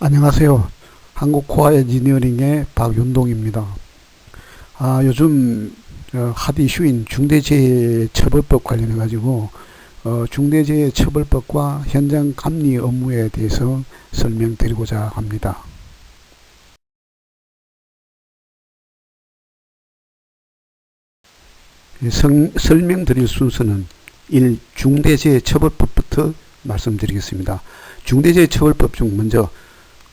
안녕하세요. 한국코어엔지니어링의 박윤동입니다. 요즘 핫 이슈인 중대재해처벌법 관련해 가지고 중대재해처벌법과 현장 감리 업무에 대해서 설명드리고자 합니다. 설명드릴 순서는 1. 중대재해처벌법부터 말씀드리겠습니다. 중대재해처벌법 중 먼저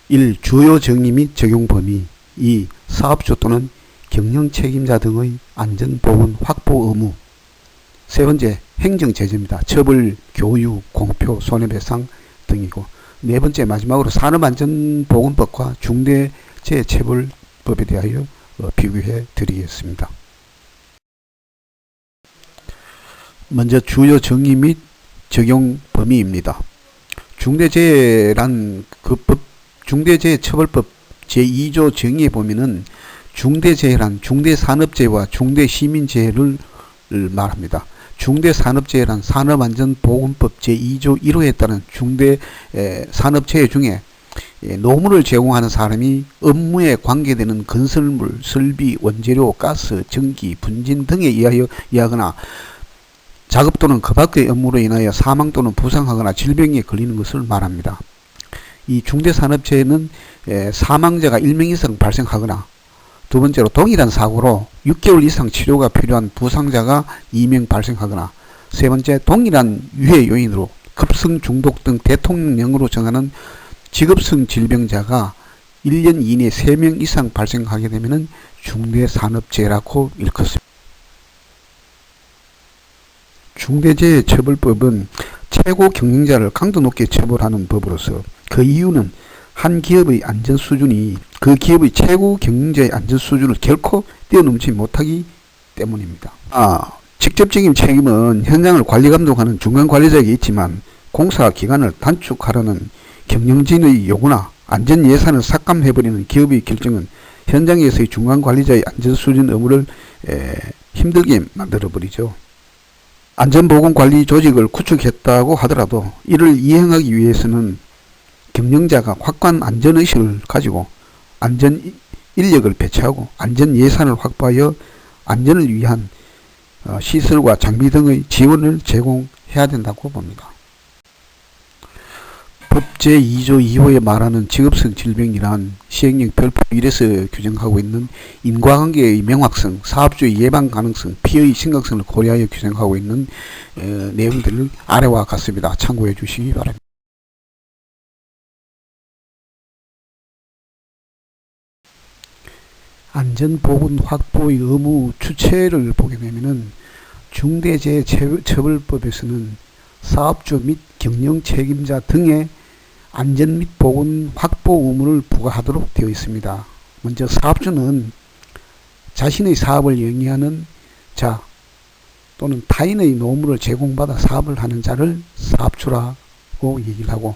1. 주요 정의 및 적용 범위. 2. 사업주 또는 경영 책임자 등의 안전보건 확보 의무. 세 번째, 행정제재입니다. 처벌, 교육, 공표, 손해배상 등이고, 네 번째, 마지막으로 산업안전보건법과 중대재해처벌법에 대하여 비교해 드리겠습니다. 먼저 주요 정의 및 적용 범위입니다. 중대재해란 중대재해처벌법 제2조 정의에 보면은 중대재해란 중대산업재해와 중대시민재해를 말합니다. 중대산업재해란 산업안전보건법 제2조 1호에 따른 중대산업재해 중에 노무를 제공하는 사람이 업무에 관계되는 건설물, 설비, 원재료, 가스, 전기, 분진 등에 의하여 이하거나 작업 또는 그 밖의 업무로 인하여 사망 또는 부상하거나 질병에 걸리는 것을 말합니다. 이 중대산업재해는 사망자가 1명 이상 발생하거나, 두 번째로 동일한 사고로 6개월 이상 치료가 필요한 부상자가 2명 발생하거나, 세 번째 동일한 유해 요인으로 급성 중독 등 대통령령으로 정하는 직업성 질병자가 1년 이내에 3명 이상 발생하게 되면 중대산업재해라고 일컫습니다. 중대재해처벌법은 최고 경영자를 강도 높게 처벌하는 법으로서 그 이유는 한 기업의 안전 수준이 그 기업의 최고 경영자의 안전 수준을 결코 뛰어넘지 못하기 때문입니다. 직접적인 책임은 현장을 관리 감독하는 중간 관리자에게 있지만 공사 기간을 단축하려는 경영진의 요구나 안전 예산을 삭감해버리는 기업의 결정은 현장에서의 중간 관리자의 안전 수준 의무를 힘들게 만들어버리죠. 안전보건관리 조직을 구축했다고 하더라도 이를 이행하기 위해서는 경영자가 확고한 안전의식을 가지고 안전인력을 배치하고 안전예산을 확보하여 안전을 위한 시설과 장비 등의 지원을 제공해야 된다고 봅니다. 법 제2조 2호에 말하는 직업성 질병이란 시행령 별표 1에서 규정하고 있는 인과관계의 명확성, 사업주의 예방 가능성, 피해의 심각성을 고려하여 규정하고 있는 내용들을 아래와 같습니다. 참고해 주시기 바랍니다. 안전보건 확보의 의무 주체를 보게 되면은 중대재해처벌법에서는 사업주 및 경영 책임자 등의 안전 및 보건 확보 의무를 부과하도록 되어 있습니다. 먼저 사업주는 자신의 사업을 영위하는 자 또는 타인의 노무를 제공받아 사업을 하는 자를 사업주라고 얘기를 하고,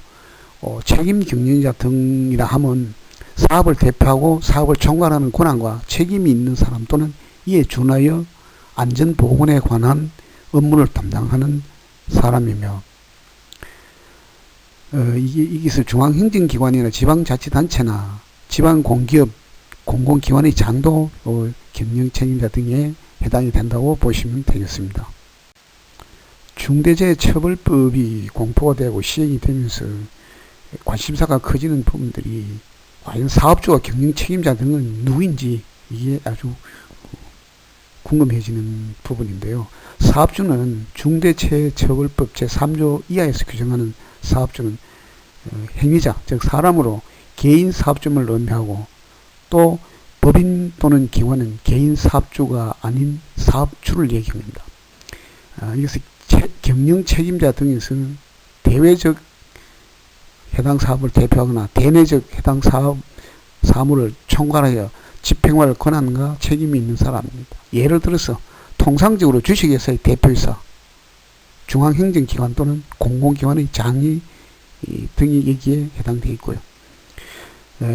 책임 경영자 등이라 하면 사업을 대표하고 사업을 총괄하는 권한과 책임이 있는 사람 또는 이에 준하여 안전보건에 관한 업무를 담당하는 사람이며, 이것을 중앙행정기관이나 지방자치단체나 지방공기업, 공공기관의 장도, 경영책임자 등에 해당이 된다고 보시면 되겠습니다. 중대재해처벌법이 공포가 되고 시행이 되면서 관심사가 커지는 부분들이 과연 사업주와 경영책임자 등은 누구인지 이게 아주 궁금해지는 부분인데요. 사업주는 중대재해처벌법 제3조 이하에서 규정하는 사업주는 행위자, 즉 사람으로 개인 사업주를 의미하고, 또 법인 또는 기관은 개인 사업주가 아닌 사업주를 얘기합니다. 이것은 경영 책임자 등에서는 대외적 해당 사업을 대표하거나 대내적 해당 사물을 총괄하여 집행할 권한과 책임이 있는 사람입니다. 예를 들어서 통상적으로 주식회사의 대표이사, 중앙행정기관 또는 공공기관의 장이 등이 여기에 해당되어 있고요.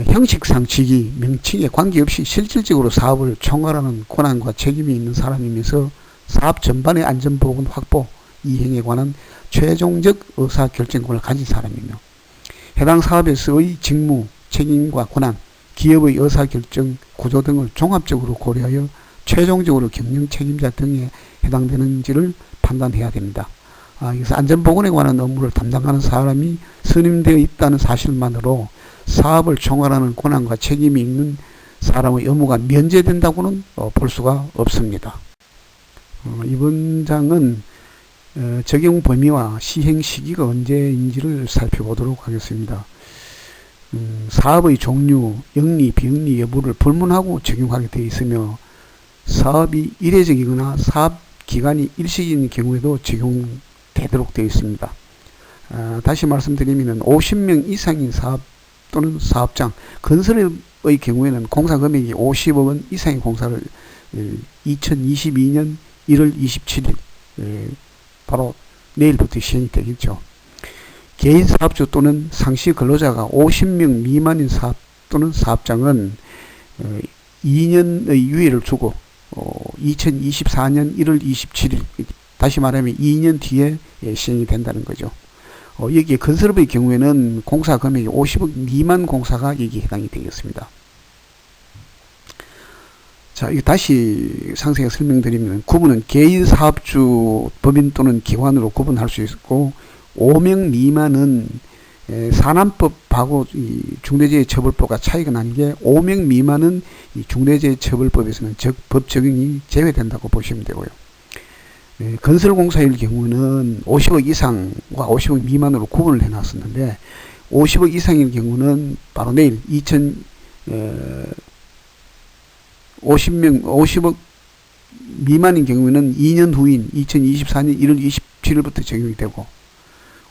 형식상 직위, 명칭에 관계없이 실질적으로 사업을 총괄하는 권한과 책임이 있는 사람이면서 사업 전반의 안전보건 확보, 이행에 관한 최종적 의사결정권을 가진 사람이며, 해당 사업에서의 직무, 책임과 권한, 기업의 의사결정, 구조 등을 종합적으로 고려하여 최종적으로 경영 책임자 등에 해당되는지를 판단해야 됩니다. 그래서 안전보건에 관한 업무를 담당하는 사람이 선임되어 있다는 사실만으로 사업을 총괄하는 권한과 책임이 있는 사람의 업무가 면제된다고는 볼 수가 없습니다. 이번 장은 적용 범위와 시행 시기가 언제인지를 살펴보도록 하겠습니다. 사업의 종류, 영리, 비영리 여부를 불문하고 적용하게 되어 있으며 사업이 이례적이거나 사업 기간이 일시적인 경우에도 적용되도록 되어 있습니다. 다시 말씀드리면 50명 이상인 사업 또는 사업장, 건설의 경우에는 공사 금액이 50억 원 이상의 공사를 2022년 1월 27일 바로 내일부터 시행이 되겠죠. 개인 사업주 또는 상시 근로자가 50명 미만인 사업 또는 사업장은 2년의 유예를 주고 2024년 1월 27일 다시 말하면 2년 뒤에 시행이 된다는 거죠. 여기에 건설업의 경우에는 공사 금액이 50억 미만 공사가 여기에 해당이 되겠습니다. 자, 이거 다시 상세히 설명드리면 구분은 개인 사업주, 법인 또는 기관으로 구분할 수 있고 5명 미만은 산안법하고 중대재해처벌법과 차이가 나는 게 5명 미만은 이 중대재해처벌법에서는 법 적용이 제외된다고 보시면 되고요. 건설공사일 경우는 50억 이상과 50억 미만으로 구분을 해놨었는데 50억 이상일 경우는 바로 내일 50억 미만인 경우에는 2년 후인 2024년 1월 27일부터 적용이 되고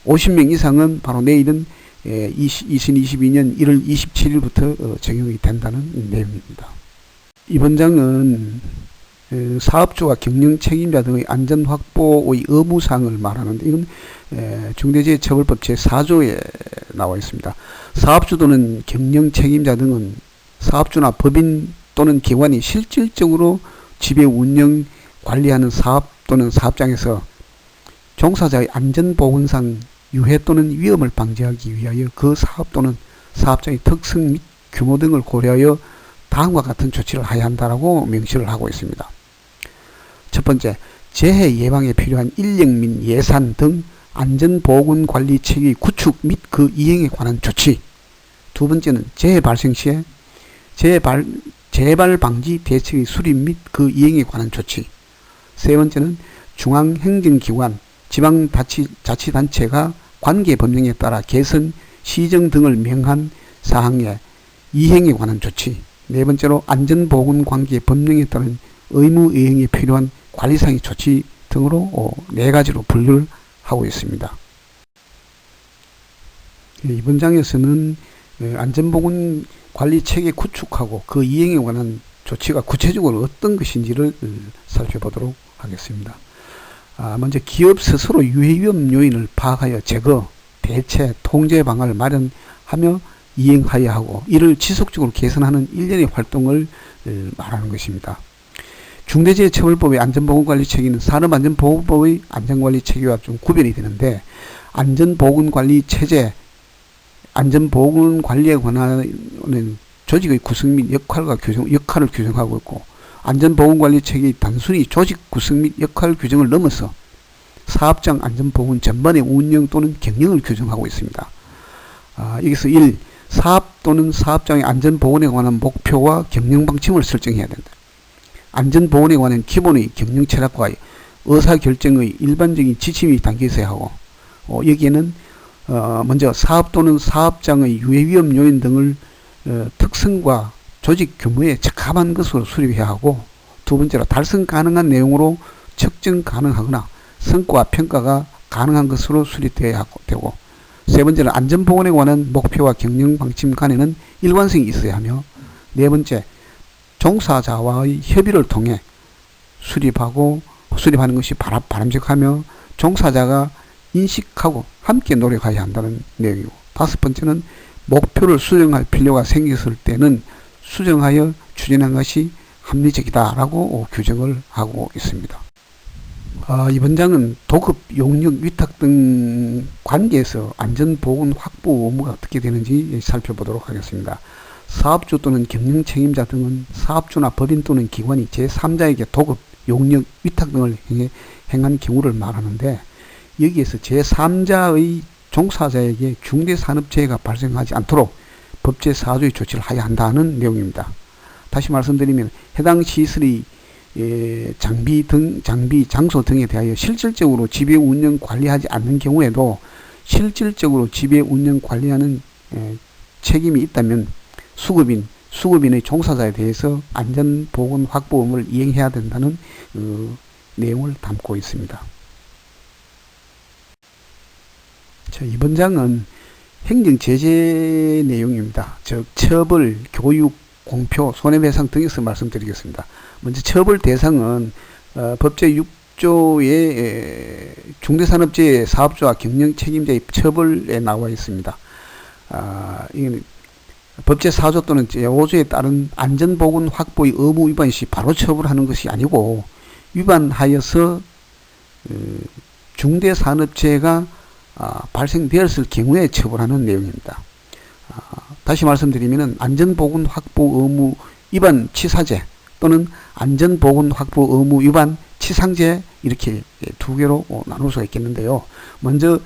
50명 이상은 바로 내일은 2022년 1월 27일부터 적용이 된다는 내용입니다. 이번 장은 사업주와 경영 책임자 등의 안전 확보의 의무사항을 말하는데 이건 중대재해처벌법 제4조에 나와 있습니다. 사업주 또는 경영 책임자 등은 사업주나 법인 또는 기관이 실질적으로 지배 운영 관리하는 사업 또는 사업장에서 종사자의 안전보건상 유해 또는 위험을 방지하기 위하여 그 사업 또는 사업장의 특성 및 규모 등을 고려하여 다음과 같은 조치를 하여야 한다라고 명시를 하고 있습니다. 첫 번째, 재해 예방에 필요한 인력 및 예산 등 안전보건관리 체계 구축 및 그 이행에 관한 조치. 두 번째는 재해 발생 시에 재발 방지 대책의 수립 및 그 이행에 관한 조치. 세 번째는 중앙행정기관, 지방자치단체가 관계법령에 따라 개선, 시정 등을 명한 사항의 이행에 관한 조치. 네 번째로 안전보건관계법령에 따른 의무 이행에 필요한 관리상의 조치 등으로 네 가지로 분류를 하고 있습니다. 이번 장에서는 안전보건 관리 체계 구축하고 그 이행에 관한 조치가 구체적으로 어떤 것인지를 살펴보도록 하겠습니다. 먼저 기업 스스로 유해 위험 요인을 파악하여 제거, 대체, 통제 방안을 마련하며 이행하여야 하고 이를 지속적으로 개선하는 일련의 활동을 말하는 것입니다. 중대재해처벌법의 안전보건관리체계는 산업안전보건법의 안전관리체계와 좀 구별이 되는데 안전보건관리체제, 안전보건관리에 관한 조직의 구성 및 역할을 규정하고 있고 안전보건관리체계의 단순히 조직 구성 및 역할 규정을 넘어서 사업장 안전보건 전반의 운영 또는 경영을 규정하고 있습니다. 여기서 1. 사업 또는 사업장의 안전보건에 관한 목표와 경영방침을 설정해야 된다. 안전보건에 관한 기본의 경영 철학과 의사결정의 일반적인 지침이 담겨 있어야 하고 여기에는 먼저 사업 또는 사업장의 유해위험 요인 등을 특성과 조직 규모에 적합한 것으로 수립해야 하고 두 번째로 달성 가능한 내용으로 측정 가능하거나 성과 평가가 가능한 것으로 수립되어야 되고 세 번째는 안전보건에 관한 목표와 경영방침 간에는 일관성이 있어야 하며 네 번째 종사자와의 협의를 통해 수립하는 것이 바람직하며 종사자가 인식하고 함께 노력해야 한다는 내용이고 다섯 번째는 목표를 수정할 필요가 생겼을 때는 수정하여 추진한 것이 합리적이다라고 규정을 하고 있습니다. 이번 장은 도급, 용역, 위탁 등 관계에서 안전보건 확보 의무가 어떻게 되는지 살펴보도록 하겠습니다. 사업주 또는 경영 책임자 등은 사업주나 법인 또는 기관이 제3자에게 도급, 용역, 위탁 등을 행한 경우를 말하는데, 여기에서 제3자의 종사자에게 중대산업재해가 발생하지 않도록 법제 4조의 조치를 하여야 한다는 내용입니다. 다시 말씀드리면 해당 시설의 장비, 장소 등에 대하여 실질적으로 지배 운영 관리하지 않는 경우에도 실질적으로 지배 운영 관리하는 책임이 있다면 수급인의 종사자에 대해서 안전보건 확보 의무를 이행해야 된다는 내용을 담고 있습니다. 자, 이번 장은 행정제재 내용입니다. 즉 처벌, 교육, 공표, 손해배상 등에서 말씀드리겠습니다. 먼저 처벌 대상은 법제 6조의 중대산업재해 사업주와 경영 책임자의 처벌에 나와 있습니다. 이건 법제 4조 또는 제5조에 따른 안전보건 확보의 의무 위반 시 바로 처벌하는 것이 아니고, 위반하여서 중대산업재해가 발생되었을 경우에 처벌하는 내용입니다. 다시 말씀드리면 안전보건 확보 의무 위반 치사죄 또는 안전보건 확보 의무 위반 치상죄, 이렇게 두 개로 나눌 수가 있겠는데요. 먼저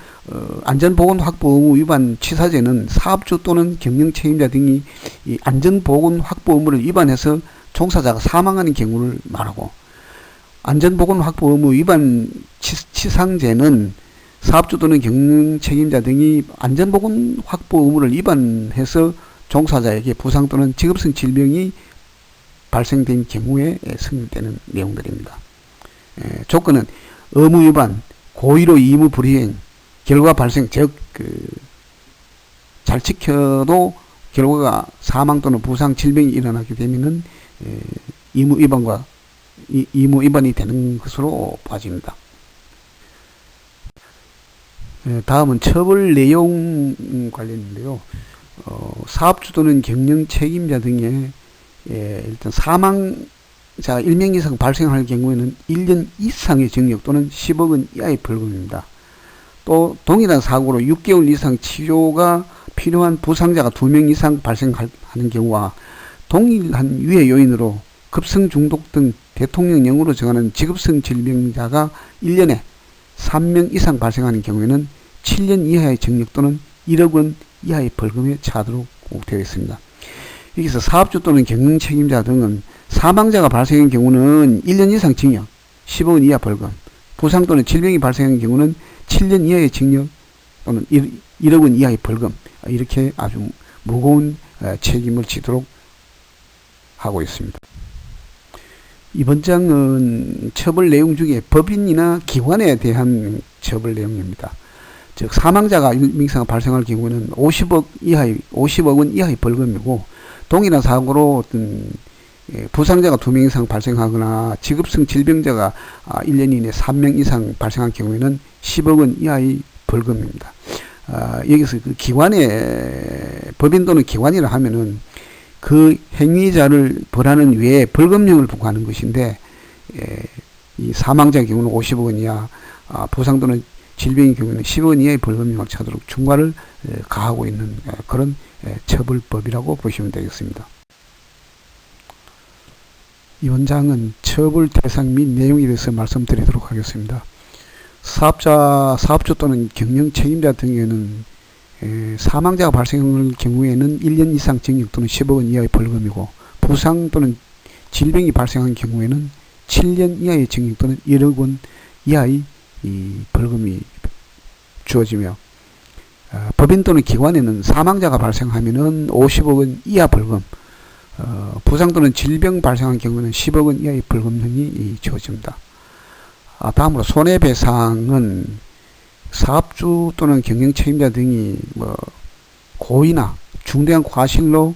안전보건 확보 의무 위반 치사죄는 사업주 또는 경영 책임자 등이 이 안전보건 확보 의무를 위반해서 종사자가 사망하는 경우를 말하고, 안전보건 확보 의무 위반 치상죄는 사업주 또는 경영 책임자 등이 안전보건 확보 의무를 위반해서 종사자에게 부상 또는 직업성 질병이 발생된 경우에 성립되는 내용들입니다. 조건은 의무 위반, 고의로 임무 불이행, 결과 발생, 즉 잘 지켜도 결과가 사망 또는 부상, 질병이 일어나게 되면은 의무 위반이 되는 것으로 봐집니다. 다음은 처벌 내용 관련인데요. 사업주 또는 경영 책임자 등의 일단 사망자 1명 이상 발생할 경우에는 1년 이상의 징역 또는 10억 원 이하의 벌금입니다. 또 동일한 사고로 6개월 이상 치료가 필요한 부상자가 2명 이상 발생하는 경우와 동일한 유해 요인으로 급성 중독 등 대통령령으로 정하는 직업성 질병자가 1년에 3명 이상 발생하는 경우에는 7년 이하의 징역 또는 1억 원 이하의 벌금에 처하도록 되어 있습니다. 여기서 사업주 또는 경영 책임자 등은 사망자가 발생한 경우는 1년 이상 징역, 10억 원 이하 벌금, 부상 또는 질병이 발생한 경우는 7년 이하의 징역 또는 1억 원 이하의 벌금, 이렇게 아주 무거운 책임을 지도록 하고 있습니다. 이번 장은 처벌 내용 중에 법인이나 기관에 대한 처벌 내용입니다. 즉 사망자가 1명 이상 발생할 경우는 50억 원 이하의 벌금이고, 동일한 사고로 어떤 부상자가 2명 이상 발생하거나 직업성 질병자가 1년 이내 3명 이상 발생한 경우에는 10억 원 이하의 벌금입니다. 여기서 그 법인 또는 기관이라 하면은 그 행위자를 벌하는 외에 벌금형을 부과하는 것인데, 이 사망자의 경우는 50억 원 이하, 부상 또는 질병의 경우는 10억 원 이하의 벌금형을 처하도록 중과를 가하고 있는 그런 처벌법이라고 보시면 되겠습니다. 이번 장은 처벌 대상 및 내용에 대해서 말씀드리도록 하겠습니다. 사업주 또는 경영 책임자 등에는 사망자가 발생할 경우에는 1년 이상 징역 또는 10억 원 이하의 벌금이고, 부상 또는 질병이 발생한 경우에는 7년 이하의 징역 또는 1억 원 이하의 벌금이 주어지며, 법인 또는 기관에는 사망자가 발생하면은 50억 원 이하 벌금, 부상 또는 질병 발생한 경우에는 10억 원 이하의 벌금형이 주어집니다. 다음으로 손해배상은 사업주 또는 경영 책임자 등이 고의나 중대한 과실로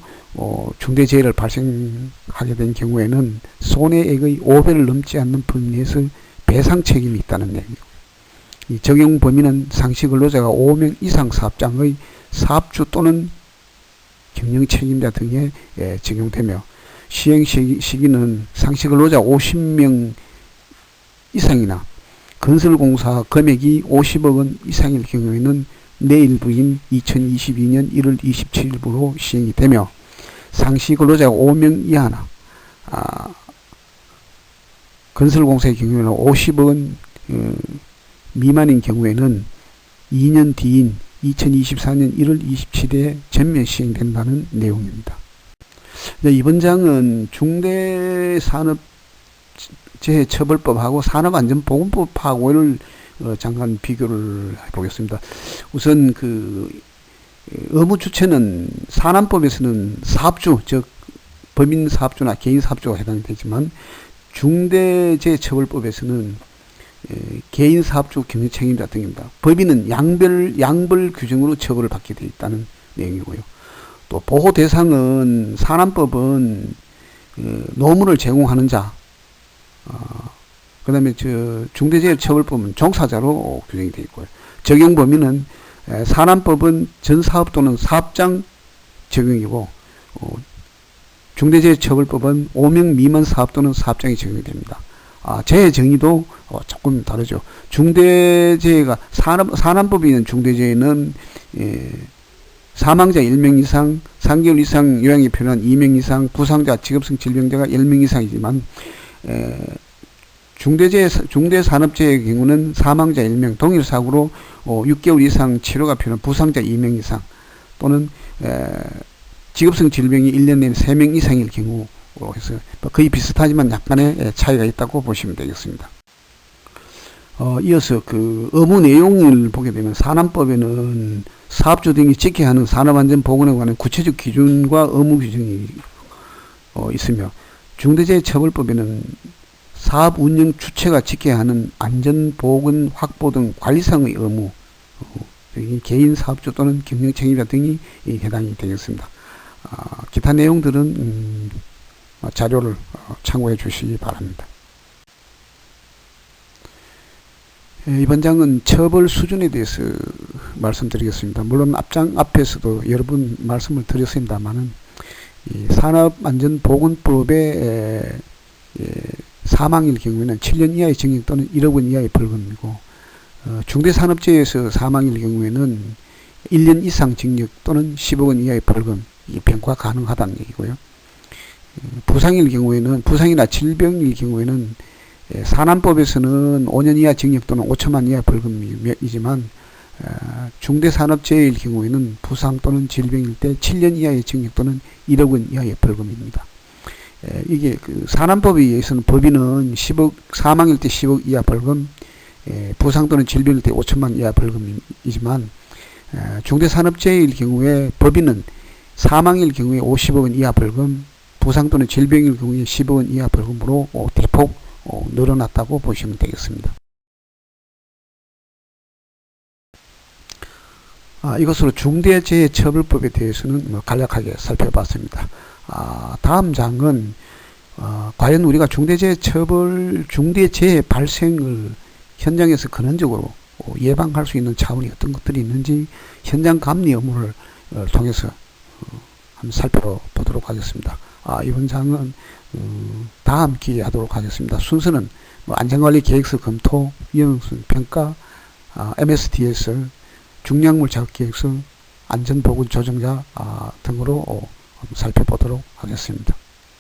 중대재해를 발생하게 된 경우에는 손해액의 5배를 넘지 않는 범위 내에서 배상 책임이 있다는 내용이고, 이 적용 범위는 상시근로자가 5명 이상 사업장의 사업주 또는 경영 책임자 등에 적용되며, 시행 시기는 상시근로자 50명 이상이나 건설공사 금액이 50억 원 이상일 경우에는 내일부인 2022년 1월 27일부로 시행이 되며 상시 근로자가 5명 이하나 건설공사의 경우에는 50억 원 미만인 경우에는 2년 뒤인 2024년 1월 27일에 전면 시행된다는 내용입니다. 이번 장은 중대산업재해처벌법하고 산업안전보건법하고를 잠깐 비교를 해보겠습니다. 우선 의무 주체는 산안법에서는 사업주, 즉 법인 사업주나 개인 사업주가 해당이 되지만 중대재해처벌법에서는 개인 사업주 경영책임자 등입니다. 법인은 양벌 규정으로 처벌을 받게 되어 있다는 내용이고요. 또 보호 대상은 산안법은 노무를 제공하는 자, 그 다음에 중대재해처벌법은 종사자로 규정이 되어 있고요. 적용 범위는 산안법은 전사업 또는 사업장 적용이고 중대재해처벌법은 5명 미만 사업 또는 사업장이 적용이 됩니다. 재해 정의도 조금 다르죠. 중대재해가 산안법에 있는 중대재해는 사망자 1명 이상, 3개월 이상 요양이 필요한 2명 이상, 부상자, 직업성 질병자가 10명 이상이지만 중대산업재해의 경우는 사망자 1명, 동일 사고로 6개월 이상 치료가 필요한 부상자 2명 이상 또는 직업성 질병이 1년 내에 3명 이상일 경우로 해서 거의 비슷하지만 약간의 차이가 있다고 보시면 되겠습니다. 이어서 의무 내용을 보게 되면 산안법에는 사업주 등이 지켜야 하는 산업안전보건에 관한 구체적 기준과 의무 규정이 있으며 중대재해처벌법에는 사업 운영 주체가 지켜야 하는 안전보건 확보 등 관리상의 의무, 개인 사업주 또는 경영책임자 등이 해당이 되겠습니다. 기타 내용들은 자료를 참고해 주시기 바랍니다. 이번 장은 처벌 수준에 대해서 말씀드리겠습니다. 물론 앞에서도 여러 번 말씀을 드렸습니다만은 산업안전보건법의 사망일 경우에는 7년 이하의 징역 또는 1억 원 이하의 벌금이고 중대산업재해에서 사망일 경우에는 1년 이상 징역 또는 10억 원 이하의 벌금, 병과 가능하다는 얘기고요. 부상일 경우에는 부상이나 질병일 경우에는 산안법에서는 5년 이하 징역 또는 5천만 이하 벌금이지만 중대산업재해일 경우에는 부상 또는 질병일 때 7년 이하의 징역 또는 1억 원 이하의 벌금입니다. 이게 산안법에 의해서는 법인은 10억, 사망일 때 10억 이하 벌금, 부상 또는 질병일 때 5천만 이하 벌금이지만 중대산업재해일 경우에 법인은 사망일 경우에 50억 원 이하 벌금, 부상 또는 질병일 경우에 10억 원 이하 벌금으로 대폭 늘어났다고 보시면 되겠습니다. 이것으로 중대재해처벌법에 대해서는 간략하게 살펴봤습니다. 다음 장은 과연 우리가 중대재해 발생을 현장에서 근원적으로 예방할 수 있는 차원이 어떤 것들이 있는지 현장 감리 업무를 통해서 한번 살펴보도록 하겠습니다. 이번 장은 다음 기회에 하도록 하겠습니다. 순서는 안전관리 계획서 검토, 위험성 평가, MSDS, 중량물 작업 계획서, 안전보건 조정자 등으로 살펴보도록 하겠습니다.